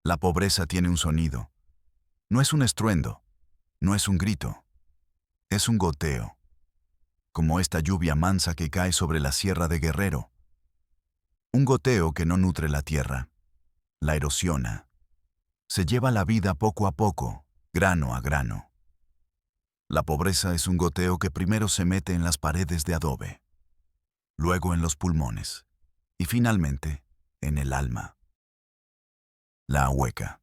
La pobreza tiene un sonido. No es un estruendo, no es un grito, es un goteo, como esta lluvia mansa que cae sobre la sierra de Guerrero. Un goteo que no nutre la tierra, la erosiona, se lleva la vida poco a poco, grano a grano. La pobreza es un goteo que primero se mete en las paredes de adobe, luego en los pulmones y finalmente en el alma. La ahueca.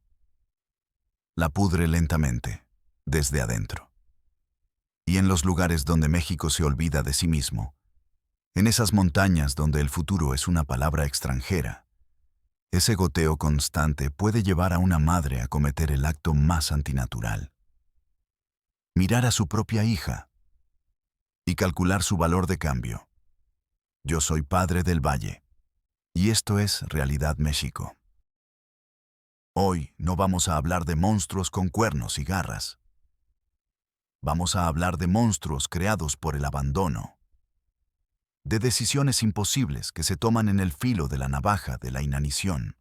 La pudre lentamente, desde adentro. Y en los lugares donde México se olvida de sí mismo, en esas montañas donde el futuro es una palabra extranjera, ese goteo constante puede llevar a una madre a cometer el acto más antinatural. Mirar a su propia hija y calcular su valor de cambio. Yo soy padre del Valle, y esto es Realidad México. Hoy no vamos a hablar de monstruos con cuernos y garras. Vamos a hablar de monstruos creados por el abandono, de decisiones imposibles que se toman en el filo de la navaja de la inanición.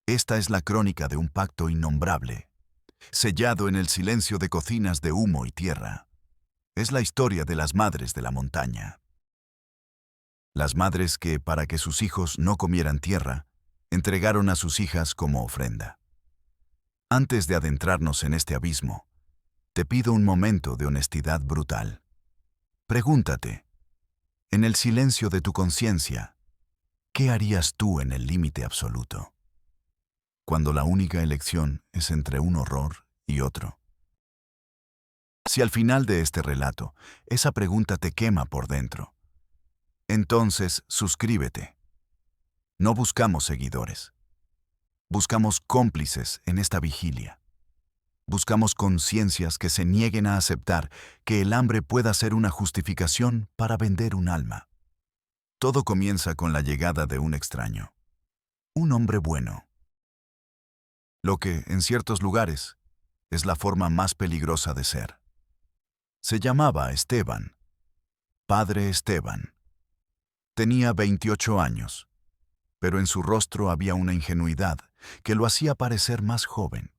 Esta es la crónica de un pacto innombrable, sellado en el silencio de cocinas de humo y tierra. Es la historia de las madres de la montaña. Las madres que, para que sus hijos no comieran tierra, entregaron a sus hijas como ofrenda. Antes de adentrarnos en este abismo, te pido un momento de honestidad brutal. Pregúntate, en el silencio de tu conciencia, ¿qué harías tú en el límite absoluto? Cuando la única elección es entre un horror y otro. Si al final de este relato, esa pregunta te quema por dentro, entonces suscríbete. No buscamos seguidores. Buscamos cómplices en esta vigilia. Buscamos conciencias que se nieguen a aceptar que el hambre pueda ser una justificación para vender un alma. Todo comienza con la llegada de un extraño. Un hombre bueno. Lo que, en ciertos lugares, es la forma más peligrosa de ser. Se llamaba Esteban. Padre Esteban. Tenía 28 años, pero en su rostro había una ingenuidad que lo hacía parecer más joven.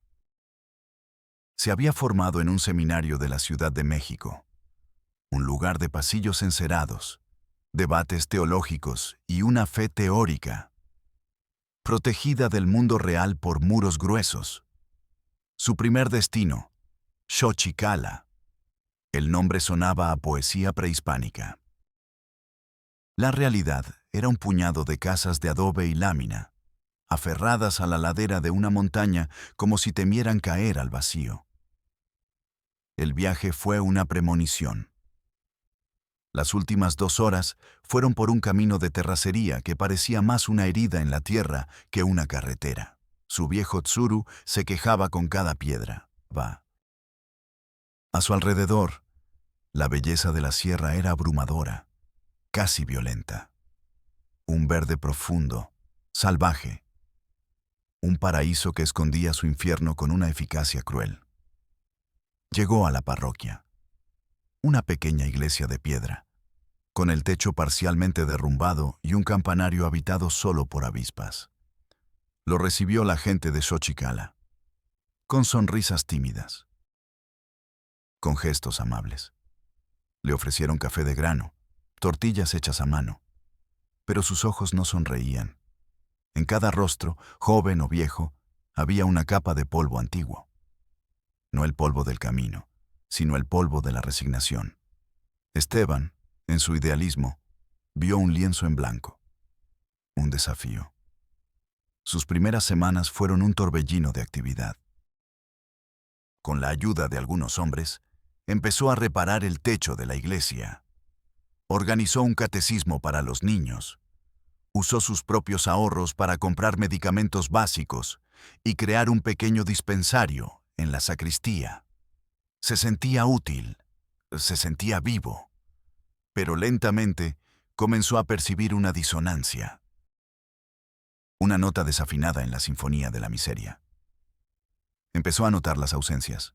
Se había formado en un seminario de la Ciudad de México, un lugar de pasillos encerados, debates teológicos y una fe teórica, protegida del mundo real por muros gruesos. Su primer destino, Xochicala. El nombre sonaba a poesía prehispánica. La realidad era un puñado de casas de adobe y lámina, aferradas a la ladera de una montaña como si temieran caer al vacío. El viaje fue una premonición. Las últimas 2 horas fueron por un camino de terracería que parecía más una herida en la tierra que una carretera. Su viejo Tsuru se quejaba con cada piedra. Va. A su alrededor, la belleza de la sierra era abrumadora, casi violenta. Un verde profundo, salvaje. Un paraíso que escondía su infierno con una eficacia cruel. Llegó a la parroquia. Una pequeña iglesia de piedra, con el techo parcialmente derrumbado y un campanario habitado solo por avispas. Lo recibió la gente de Xochicala, con sonrisas tímidas, con gestos amables. Le ofrecieron café de grano, tortillas hechas a mano, pero sus ojos no sonreían. En cada rostro, joven o viejo, había una capa de polvo antiguo. No el polvo del camino, sino el polvo de la resignación. Esteban, en su idealismo, vio un lienzo en blanco, un desafío. Sus primeras semanas fueron un torbellino de actividad. Con la ayuda de algunos hombres, empezó a reparar el techo de la iglesia. Organizó un catecismo para los niños. Usó sus propios ahorros para comprar medicamentos básicos y crear un pequeño dispensario en la sacristía. Se sentía útil, se sentía vivo, pero lentamente comenzó a percibir una disonancia. Una nota desafinada en la sinfonía de la miseria. Empezó a notar las ausencias.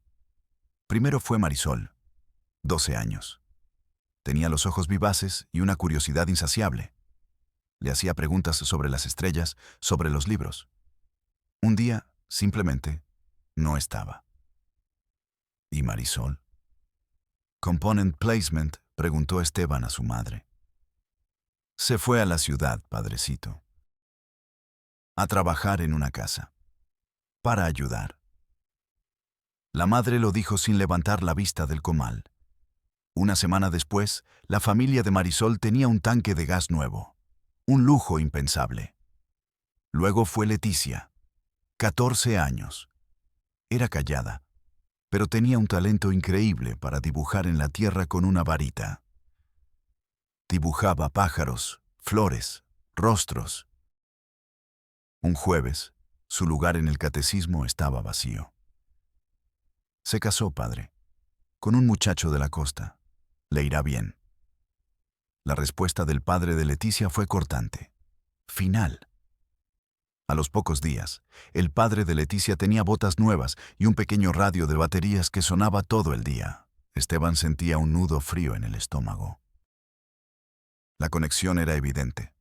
Primero fue Marisol, 12 años. Tenía los ojos vivaces y una curiosidad insaciable. Le hacía preguntas sobre las estrellas, sobre los libros. Un día, simplemente, no estaba. ¿Y Marisol? Component Placement, preguntó Esteban a su madre. Se fue a la ciudad, padrecito. A trabajar en una casa. Para ayudar. La madre lo dijo sin levantar la vista del comal. Una semana después, la familia de Marisol tenía un tanque de gas nuevo. Un lujo impensable. Luego fue Leticia. 14 años. Era callada, pero tenía un talento increíble para dibujar en la tierra con una varita. Dibujaba pájaros, flores, rostros. Un jueves, su lugar en el catecismo estaba vacío. Se casó, padre, con un muchacho de la costa. Le irá bien. La respuesta del padre de Leticia fue cortante. Final. A los pocos días, el padre de Leticia tenía botas nuevas y un pequeño radio de baterías que sonaba todo el día. Esteban sentía un nudo frío en el estómago. La conexión era evidente,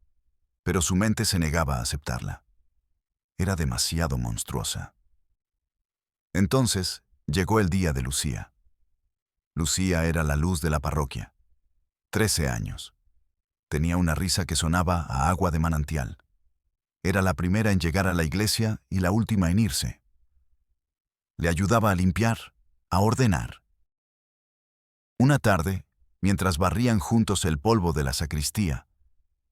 pero su mente se negaba a aceptarla. Era demasiado monstruosa. Entonces, llegó el día de Lucía. Lucía era la luz de la parroquia. 13 años. Tenía una risa que sonaba a agua de manantial. Era la primera en llegar a la iglesia y la última en irse. Le ayudaba a limpiar, a ordenar. Una tarde, mientras barrían juntos el polvo de la sacristía,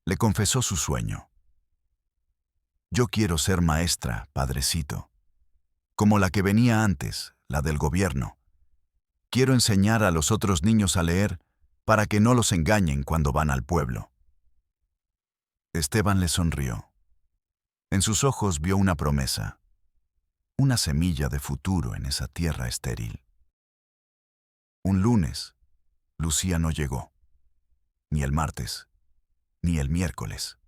le confesó su sueño. Yo quiero ser maestra, padrecito, como la que venía antes, la del gobierno. Quiero enseñar a los otros niños a leer para que no los engañen cuando van al pueblo. Esteban le sonrió. En sus ojos vio una promesa, una semilla de futuro en esa tierra estéril. Un lunes, Lucía no llegó, ni el martes, ni el miércoles.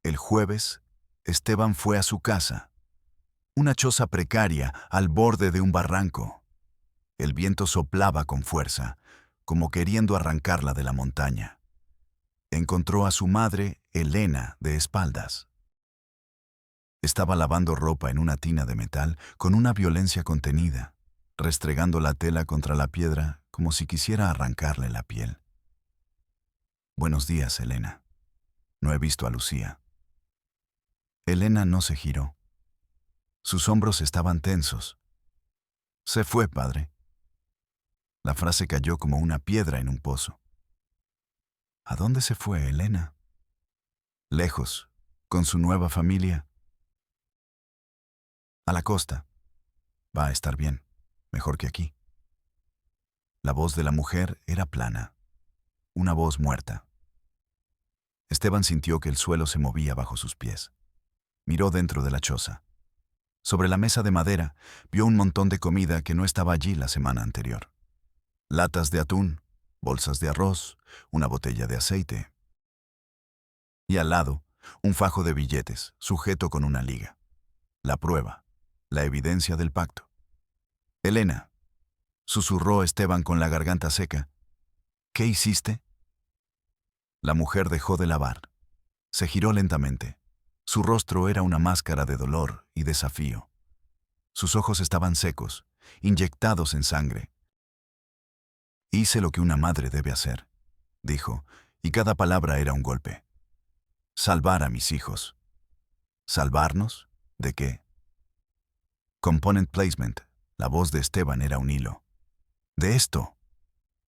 El jueves, Esteban fue a su casa, una choza precaria al borde de un barranco. El viento soplaba con fuerza, como queriendo arrancarla de la montaña. Encontró a su madre, Elena, de espaldas. Estaba lavando ropa en una tina de metal con una violencia contenida, restregando la tela contra la piedra como si quisiera arrancarle la piel. Buenos días, Elena. No he visto a Lucía. Elena no se giró. Sus hombros estaban tensos. Se fue, padre. La frase cayó como una piedra en un pozo. ¿A dónde se fue, Elena? Lejos, con su nueva familia. A la costa. Va a estar bien, mejor que aquí. La voz de la mujer era plana, una voz muerta. Esteban sintió que el suelo se movía bajo sus pies. Miró dentro de la choza. Sobre la mesa de madera vio un montón de comida que no estaba allí la semana anterior. Latas de atún, bolsas de arroz, una botella de aceite. Y al lado, un fajo de billetes, sujeto con una liga. La prueba, la evidencia del pacto. Elena, susurró Esteban con la garganta seca. ¿Qué hiciste? La mujer dejó de lavar. Se giró lentamente. Su rostro era una máscara de dolor y desafío. Sus ojos estaban secos, inyectados en sangre. Hice lo que una madre debe hacer, dijo, y cada palabra era un golpe. Salvar a mis hijos. ¿Salvarnos? ¿De qué? Component Placement. La voz de Esteban era un hilo. «De esto»,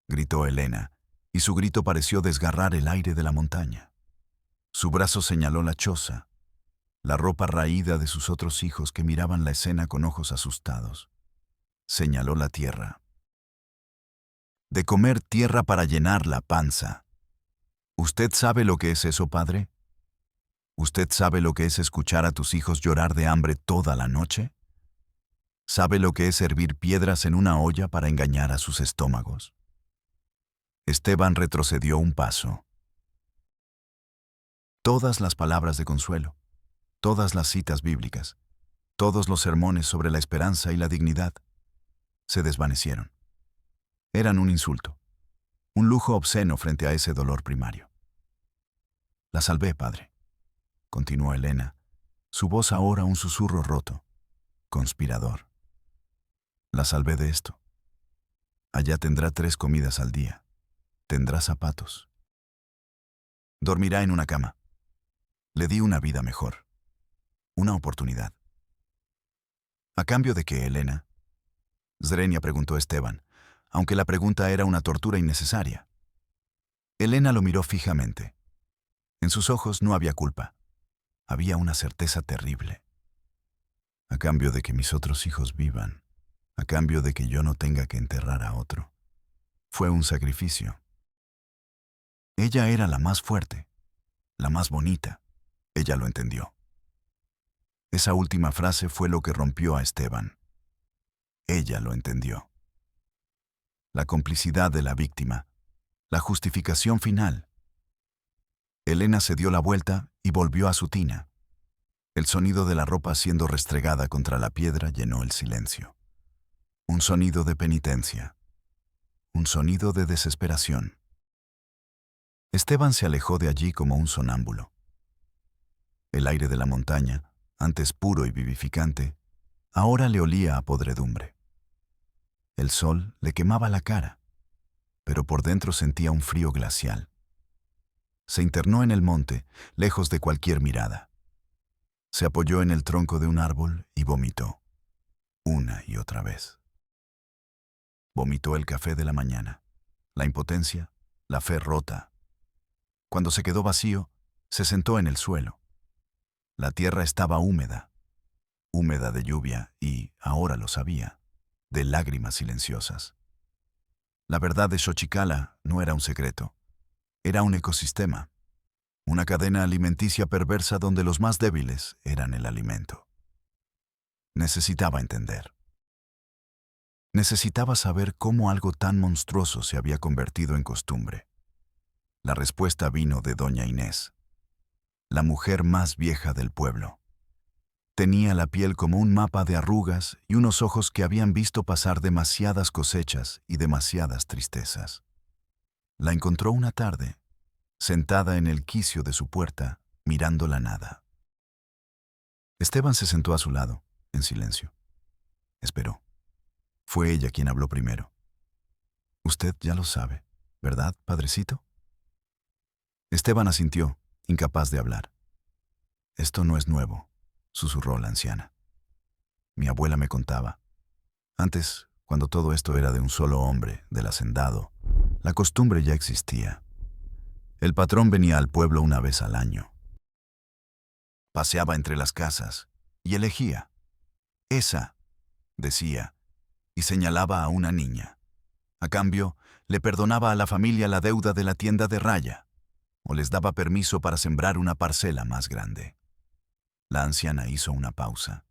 gritó Elena, y su grito pareció desgarrar el aire de la montaña. Su brazo señaló la choza, la ropa raída de sus otros hijos que miraban la escena con ojos asustados. Señaló la tierra. De comer tierra para llenar la panza. ¿Usted sabe lo que es eso, padre? ¿Usted sabe lo que es escuchar a tus hijos llorar de hambre toda la noche? ¿Sabe lo que es hervir piedras en una olla para engañar a sus estómagos? Esteban retrocedió un paso. Todas las palabras de consuelo, todas las citas bíblicas, todos los sermones sobre la esperanza y la dignidad, se desvanecieron. Eran un insulto, un lujo obsceno frente a ese dolor primario. La salvé, padre, continuó Elena, Su voz ahora un susurro roto. Conspirador. La salvé de esto. Allá tendrá 3 comidas al día. Tendrá zapatos. Dormirá en una cama. Le di una vida mejor. Una oportunidad. ¿A cambio de qué, Elena? Zrenia preguntó Esteban, aunque la pregunta era una tortura innecesaria. Elena lo miró fijamente. En sus ojos no había culpa. Había una certeza terrible. A cambio de que mis otros hijos vivan. A cambio de que yo no tenga que enterrar a otro. Fue un sacrificio. Ella era la más fuerte, la más bonita. Ella lo entendió. Esa última frase fue lo que rompió a Esteban. Ella lo entendió. La complicidad de la víctima, la justificación final. Elena se dio la vuelta y volvió a su tina. El sonido de la ropa siendo restregada contra la piedra llenó el silencio. Un sonido de penitencia. Un sonido de desesperación. Esteban se alejó de allí como un sonámbulo. El aire de la montaña, antes puro y vivificante, ahora le olía a podredumbre. El sol le quemaba la cara, pero por dentro sentía un frío glacial. Se internó en el monte, lejos de cualquier mirada. Se apoyó en el tronco de un árbol y vomitó, una y otra vez. Vomitó el café de la mañana, la impotencia, la fe rota. Cuando se quedó vacío, se sentó en el suelo. La tierra estaba húmeda, húmeda de lluvia y, ahora lo sabía, de lágrimas silenciosas. La verdad de Xochicala no era un secreto, era un ecosistema, una cadena alimenticia perversa donde los más débiles eran el alimento. Necesitaba entender. Necesitaba saber cómo algo tan monstruoso se había convertido en costumbre. La respuesta vino de doña Inés, la mujer más vieja del pueblo. Tenía la piel como un mapa de arrugas y unos ojos que habían visto pasar demasiadas cosechas y demasiadas tristezas. La encontró una tarde, sentada en el quicio de su puerta, mirando la nada. Esteban se sentó a su lado, en silencio. Esperó. Fue ella quien habló primero. Usted ya lo sabe, ¿verdad, padrecito? Esteban asintió, incapaz de hablar. Esto no es nuevo, susurró la anciana. Mi abuela me contaba. Antes, cuando todo esto era de un solo hombre, del hacendado, la costumbre ya existía. El patrón venía al pueblo una vez al año. Paseaba entre las casas y elegía. Esa, decía, y señalaba a una niña. A cambio, le perdonaba a la familia la deuda de la tienda de raya, o les daba permiso para sembrar una parcela más grande. La anciana hizo una pausa.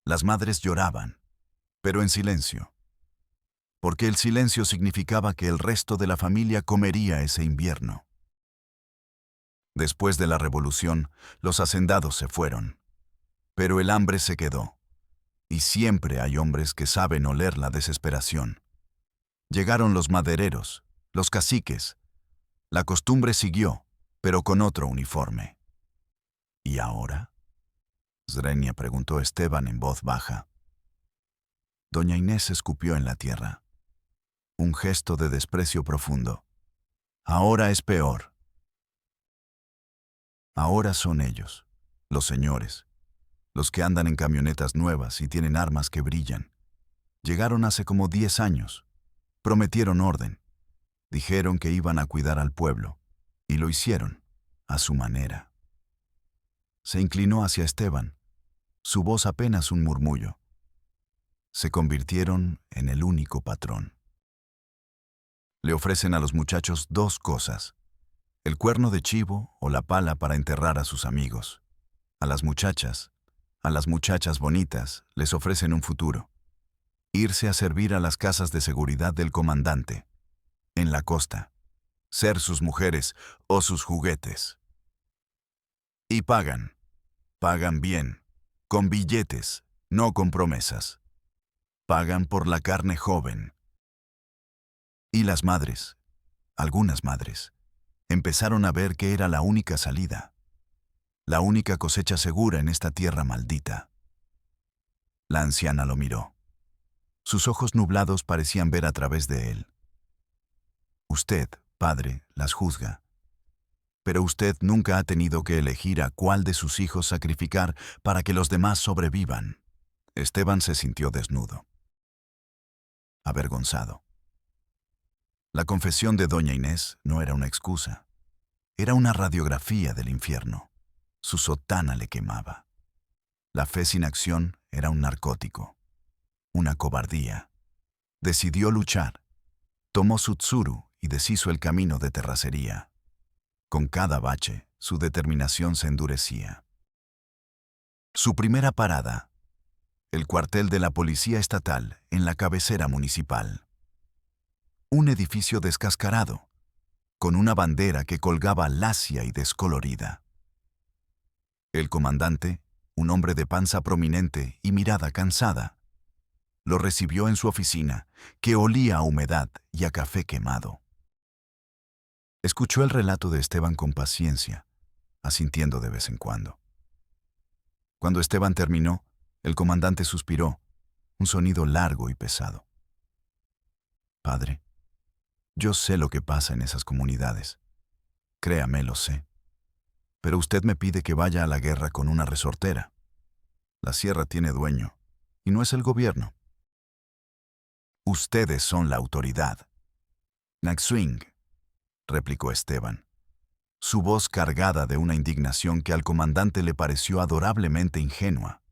Las madres lloraban, pero en silencio, porque el silencio significaba que el resto de la familia comería ese invierno. Después de la revolución, los hacendados se fueron, pero el hambre se quedó, y siempre hay hombres que saben oler la desesperación. Llegaron los madereros, los caciques. La costumbre siguió, pero con otro uniforme. ¿Y ahora? Zrenia preguntó Esteban en voz baja. Doña Inés escupió en la tierra. Un gesto de desprecio profundo. Ahora es peor. Ahora son ellos, los señores, los que andan en camionetas nuevas y tienen armas que brillan. Llegaron hace como 10 años. Prometieron orden. Dijeron que iban a cuidar al pueblo, y lo hicieron, a su manera. Se inclinó hacia Esteban, su voz apenas un murmullo. Se convirtieron en el único patrón. Le ofrecen a los muchachos 2 cosas, el cuerno de chivo o la pala para enterrar a sus amigos. A las muchachas bonitas, les ofrecen un futuro. Irse a servir a las casas de seguridad del comandante, en la costa, ser sus mujeres o sus juguetes. Y pagan bien, con billetes, no con promesas. Pagan por la carne joven. Y las madres, algunas madres, empezaron a ver que era la única salida. La única cosecha segura en esta tierra maldita. La anciana lo miró. Sus ojos nublados parecían ver a través de él. Usted, padre, las juzga. Pero usted nunca ha tenido que elegir a cuál de sus hijos sacrificar para que los demás sobrevivan. Esteban se sintió desnudo, avergonzado. La confesión de doña Inés no era una excusa. Era una radiografía del infierno. Su sotana le quemaba. La fe sin acción era un narcótico, una cobardía. Decidió luchar. Tomó su tsuru y deshizo el camino de terracería. Con cada bache, su determinación se endurecía. Su primera parada, el cuartel de la Policía Estatal en la cabecera municipal. Un edificio descascarado, con una bandera que colgaba lacia y descolorida. El comandante, un hombre de panza prominente y mirada cansada, lo recibió en su oficina, que olía a humedad y a café quemado. Escuchó el relato de Esteban con paciencia, asintiendo de vez en cuando. Cuando Esteban terminó, el comandante suspiró, un sonido largo y pesado. Padre, yo sé lo que pasa en esas comunidades. Créame, lo sé. Pero usted me pide que vaya a la guerra con una resortera. La sierra tiene dueño, y no es el gobierno. Ustedes son la autoridad. Naxwing, replicó Esteban, su voz cargada de una indignación que al comandante le pareció adorablemente ingenua.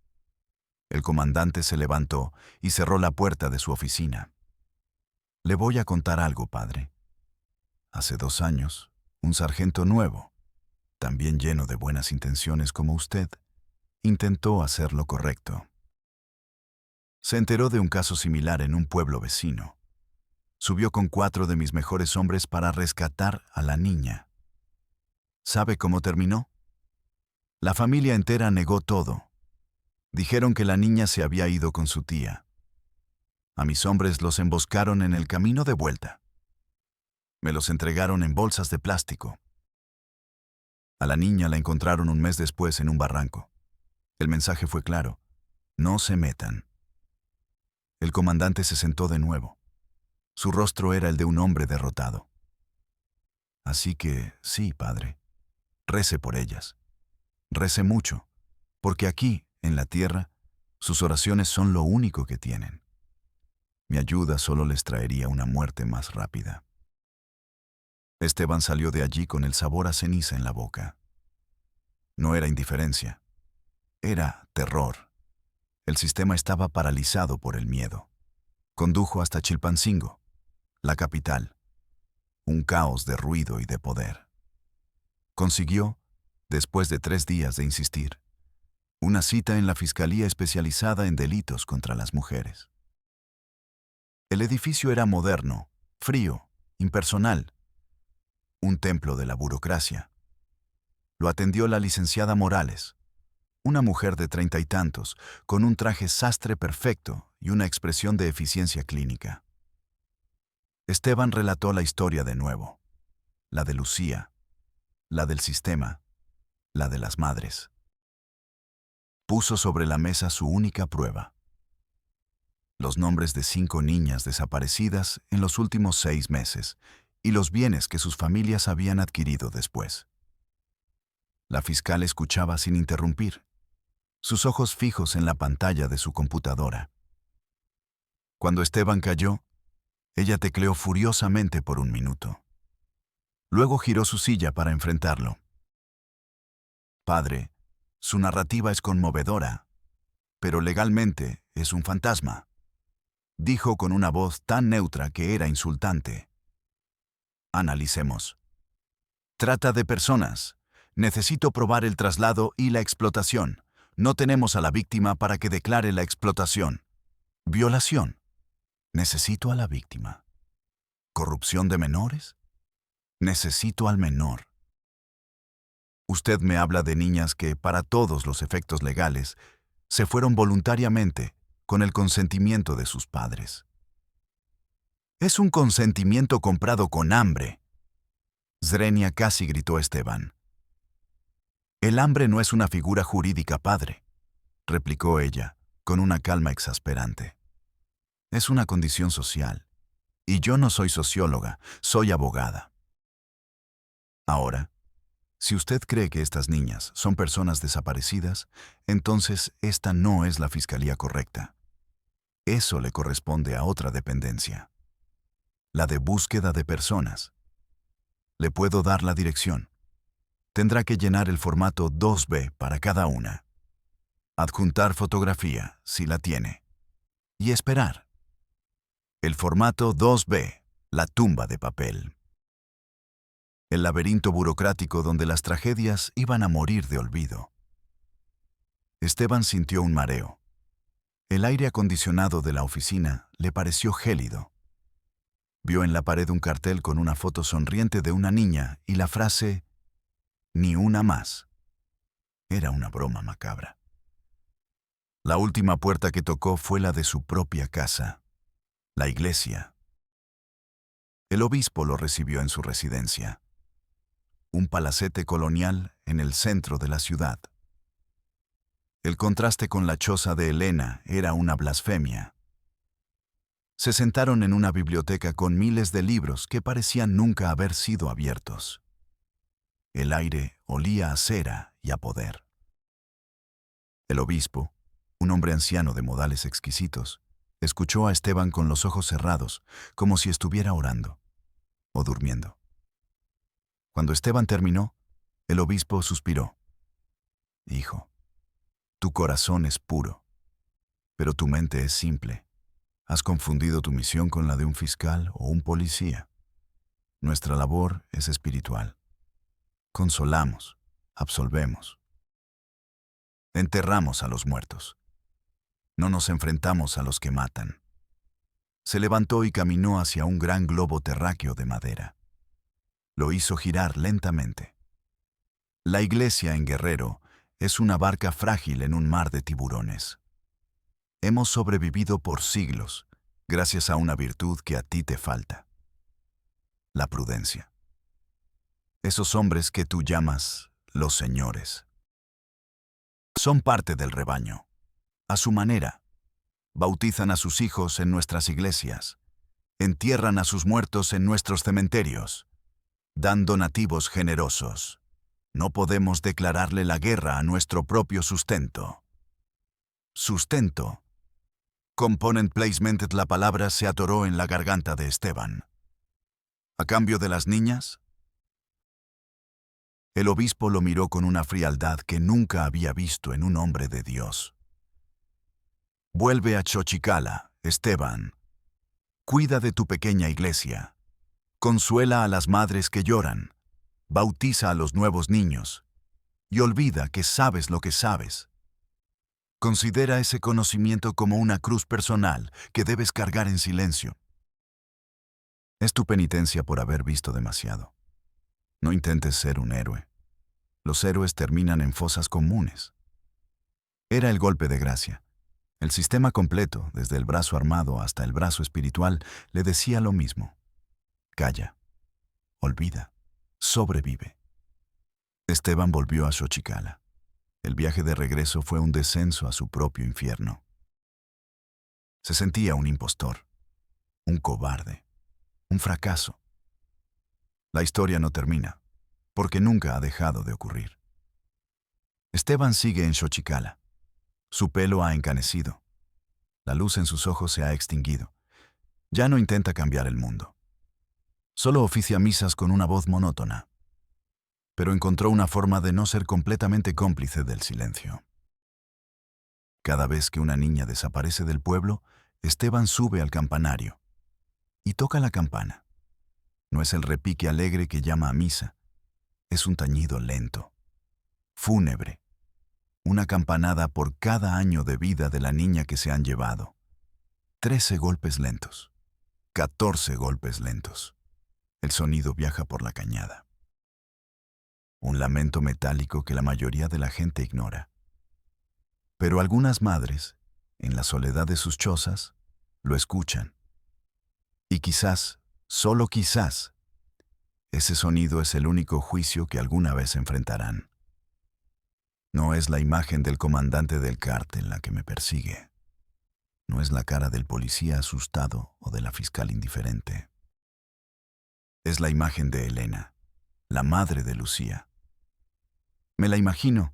El comandante se levantó y cerró la puerta de su oficina. Le voy a contar algo, padre. Hace 2 años, un sargento nuevo, también lleno de buenas intenciones como usted, intentó hacer lo correcto. Se enteró de un caso similar en un pueblo vecino. Subió con 4 de mis mejores hombres para rescatar a la niña. ¿Sabe cómo terminó? La familia entera negó todo. Dijeron que la niña se había ido con su tía. A mis hombres los emboscaron en el camino de vuelta. Me los entregaron en bolsas de plástico. A la niña la encontraron un mes después en un barranco. El mensaje fue claro: no se metan. El comandante se sentó de nuevo. Su rostro era el de un hombre derrotado. Así que, sí, padre, rece por ellas. Rece mucho, porque aquí, en la tierra, sus oraciones son lo único que tienen. Mi ayuda solo les traería una muerte más rápida. Esteban salió de allí con el sabor a ceniza en la boca. No era indiferencia, era terror. El sistema estaba paralizado por el miedo. Condujo hasta Chilpancingo, la capital. Un caos de ruido y de poder. Consiguió, después de 3 días de insistir, una cita en la Fiscalía especializada en delitos contra las mujeres. El edificio era moderno, frío, impersonal. Un templo de la burocracia. Lo atendió la licenciada Morales, una mujer de 30 y tantos, con un traje sastre perfecto y una expresión de eficiencia clínica. Esteban relató la historia de nuevo, la de Lucía, la del sistema, la de las madres. Puso sobre la mesa su única prueba: los nombres de 5 niñas desaparecidas en los últimos 6 meses y los bienes que sus familias habían adquirido después. La fiscal escuchaba sin interrumpir, sus ojos fijos en la pantalla de su computadora. Cuando Esteban calló, ella tecleó furiosamente por 1 minuto. Luego giró su silla para enfrentarlo. Padre, su narrativa es conmovedora, pero legalmente es un fantasma, dijo con una voz tan neutra que era insultante. Analicemos. Trata de personas. Necesito probar el traslado y la explotación. No tenemos a la víctima para que declare la explotación. Violación. Necesito a la víctima. ¿Corrupción de menores? Necesito al menor. Usted me habla de niñas que, para todos los efectos legales, se fueron voluntariamente, con el consentimiento de sus padres. Es un consentimiento comprado con hambre. Zrenia casi gritó Esteban. El hambre no es una figura jurídica, padre, replicó ella, con una calma exasperante. Es una condición social. Y yo no soy socióloga, soy abogada. Ahora, si usted cree que estas niñas son personas desaparecidas, entonces esta no es la fiscalía correcta. Eso le corresponde a otra dependencia. La de búsqueda de personas. Le puedo dar la dirección. Tendrá que llenar el formato 2B para cada una. Adjuntar fotografía, si la tiene. Y esperar. El formato 2B, la tumba de papel. El laberinto burocrático donde las tragedias iban a morir de olvido. Esteban sintió un mareo. El aire acondicionado de la oficina le pareció gélido. Vio en la pared un cartel con una foto sonriente de una niña y la frase «Ni una más». Era una broma macabra. La última puerta que tocó fue la de su propia casa, la iglesia. El obispo lo recibió en su residencia. Un palacete colonial en el centro de la ciudad. El contraste con la choza de Elena era una blasfemia. Se sentaron en una biblioteca con miles de libros que parecían nunca haber sido abiertos. El aire olía a cera y a poder. El obispo, un hombre anciano de modales exquisitos, escuchó a Esteban con los ojos cerrados, como si estuviera orando o durmiendo. Cuando Esteban terminó, el obispo suspiró. Hijo, tu corazón es puro, pero tu mente es simple. Has confundido tu misión con la de un fiscal o un policía. Nuestra labor es espiritual. Consolamos, absolvemos. Enterramos a los muertos. No nos enfrentamos a los que matan. Se levantó y caminó hacia un gran globo terráqueo de madera. Lo hizo girar lentamente. La iglesia en Guerrero es una barca frágil en un mar de tiburones. Hemos sobrevivido por siglos, gracias a una virtud que a ti te falta. La prudencia. Esos hombres que tú llamas los señores. Son parte del rebaño. A su manera. Bautizan a sus hijos en nuestras iglesias. Entierran a sus muertos en nuestros cementerios. Dan donativos generosos. No podemos declararle la guerra a nuestro propio sustento. Sustento. Component placement. La palabra se atoró en la garganta de Esteban. ¿A cambio de las niñas? El obispo lo miró con una frialdad que nunca había visto en un hombre de Dios. Vuelve a Xochicala, Esteban. Cuida de tu pequeña iglesia. Consuela a las madres que lloran. Bautiza a los nuevos niños. Y olvida que sabes lo que sabes. Considera ese conocimiento como una cruz personal que debes cargar en silencio. Es tu penitencia por haber visto demasiado. No intentes ser un héroe. Los héroes terminan en fosas comunes. Era el golpe de gracia. El sistema completo, desde el brazo armado hasta el brazo espiritual, le decía lo mismo. Calla. Olvida. Sobrevive. Esteban volvió a Xochicala. El viaje de regreso fue un descenso a su propio infierno. Se sentía un impostor, un cobarde, un fracaso. La historia no termina, porque nunca ha dejado de ocurrir. Esteban sigue en Xochicala. Su pelo ha encanecido. La luz en sus ojos se ha extinguido. Ya no intenta cambiar el mundo. Solo oficia misas con una voz monótona. Pero encontró una forma de no ser completamente cómplice del silencio. Cada vez que una niña desaparece del pueblo, Esteban sube al campanario y toca la campana. No es el repique alegre que llama a misa, es un tañido lento, fúnebre, una campanada por cada año de vida de la niña que se han llevado. 13 golpes lentos, 14 golpes lentos. El sonido viaja por la cañada. Un lamento metálico que la mayoría de la gente ignora. Pero algunas madres, en la soledad de sus chozas, lo escuchan. Y quizás, solo quizás, ese sonido es el único juicio que alguna vez enfrentarán. No es la imagen del comandante del cártel la que me persigue. No es la cara del policía asustado o de la fiscal indiferente. Es la imagen de Elena, la madre de Lucía. Me la imagino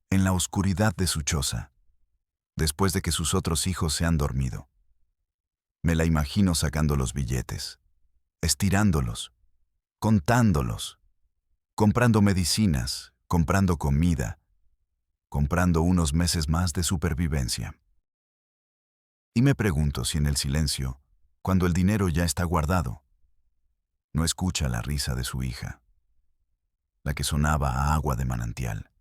en la oscuridad de su choza, después de que sus otros hijos se han dormido. Me la imagino sacando los billetes, estirándolos, contándolos, comprando medicinas, comprando comida, comprando unos meses más de supervivencia. Y me pregunto si en el silencio, cuando el dinero ya está guardado, no escucha la risa de su hija, la que sonaba a agua de manantial.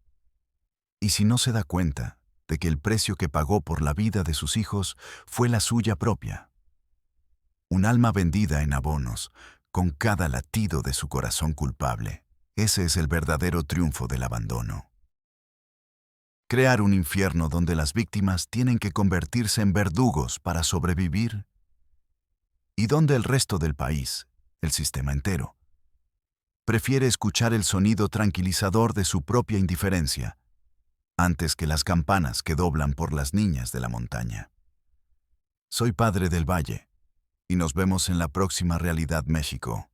Y si no se da cuenta de que el precio que pagó por la vida de sus hijos fue la suya propia. Un alma vendida en abonos, con cada latido de su corazón culpable. Ese es el verdadero triunfo del abandono. Crear un infierno donde las víctimas tienen que convertirse en verdugos para sobrevivir y donde el resto del país, el sistema entero, prefiere escuchar el sonido tranquilizador de su propia indiferencia antes que las campanas que doblan por las niñas de la montaña. Soy Padre del Valle y nos vemos en la próxima Realidad México.